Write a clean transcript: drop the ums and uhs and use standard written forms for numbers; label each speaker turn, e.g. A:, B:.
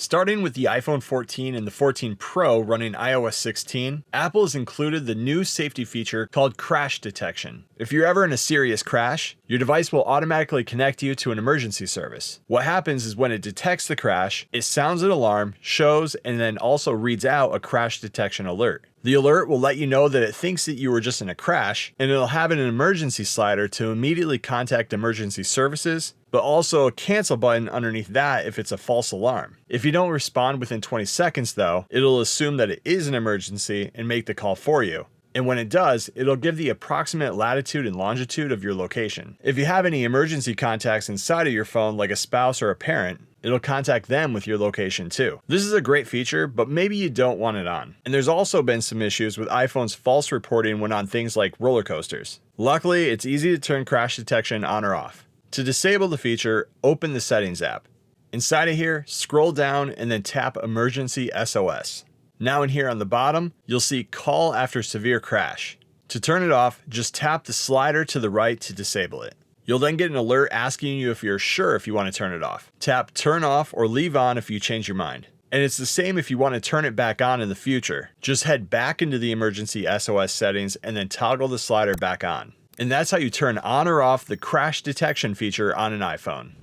A: Starting with the iPhone 14 and the 14 Pro running iOS 16, Apple has included the new safety feature called crash detection. If you're ever in a serious crash, your device will automatically connect you to an emergency service. What happens is when it detects the crash, it sounds an alarm, shows, and then also reads out a crash detection alert. The alert will let you know that it thinks that you were just in a crash, and it'll have an emergency slider to immediately contact emergency services, but also a cancel button underneath that if it's a false alarm. If you don't respond within 20 seconds though, it'll assume that it is an emergency and make the call for you. And when it does, it'll give the approximate latitude and longitude of your location. If you have any emergency contacts inside of your phone, like a spouse or a parent, it'll contact them with your location too. This is a great feature, but maybe you don't want it on. And there's also been some issues with iPhone's false reporting when on things like roller coasters. Luckily, it's easy to turn crash detection on or off. To disable the feature, open the Settings app. Inside of here, scroll down and then tap Emergency SOS. Now in here on the bottom, you'll see Call After Severe Crash. To turn it off, just tap the slider to the right to disable it. You'll then get an alert asking you if you're sure if you want to turn it off. Tap Turn Off or Leave On if you change your mind. And it's the same if you want to turn it back on in the future. Just head back into the Emergency SOS settings and then toggle the slider back on. And that's how you turn on or off the crash detection feature on an iPhone.